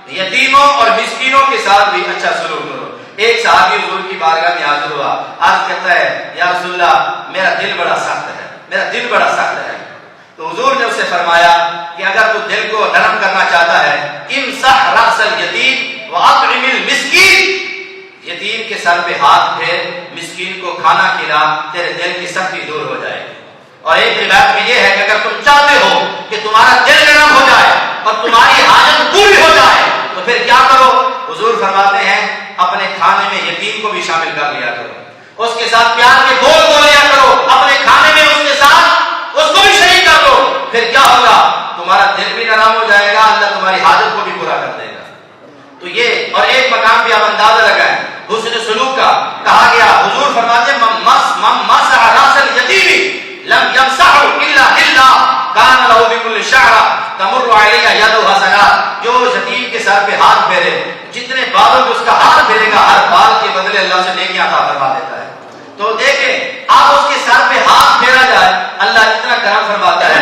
یتیموں اور مسکینوں کے ساتھ بھی اچھا سلوک کرو۔ ایک صحابی حضور کی بارگاہ میں حاضر ہوا، عرض کرتا ہے یا رسول اللہ میرا دل بڑا سخت ہے، میرا دل بڑا سخت ہے۔ تو حضور نے اسے فرمایا کہ اگر تو دل کو نرم کرنا چاہتا ہے امسح رأس الیتیم واطعم المسکین، یتیم کے سر پہ ہاتھ پھیر، مسکین کو کھانا کھلا، تیرے دل کی سختی دور ہو جائے گی۔ اور ایک روایت میں یہ ہے کہ اگر تم چاہتے ہو کہ تمہارا دل نرم ہو جائے اور تمہاری حاجت پوری ہو جائے تو پھر کیا کرو؟ حضور فرماتے ہیں اپنے کھانے میں یتیم کو بھی شامل کر لیا کرو، اس کے ساتھ پیار کے بول بول لیا کرو، اپنے کھانے میں اس کے ساتھ اس کو بھی شریک کر لو۔ پھر کیا ہوگا؟ تمہارا دل بھی نرم ہو جائے گا، اللہ تمہاری حاجت کو بھی پورا کر دے گا۔ تو یہ اور ایک مقام بھی آپ اندازہ لگائیں حسن سلوک کا، کہا گیا حضور فرماتے ہیں من مسح راس الیتیم لم یمسحه الا لله كان له بكل شعره تمر عليه يد حسنات، جو یتیم کے سر پہ ہاتھ پھیرے، جتنے بالوں پہ اس کا ہاتھ پھیرے گا ہر بال کے بدلے اللہ سے نیکیاں عطا فرما دیتا ہے۔ تو دیکھیں آپ اس کے سر پہ ہاتھ پھیرا جائے اللہ اتنا کرم فرماتا ہے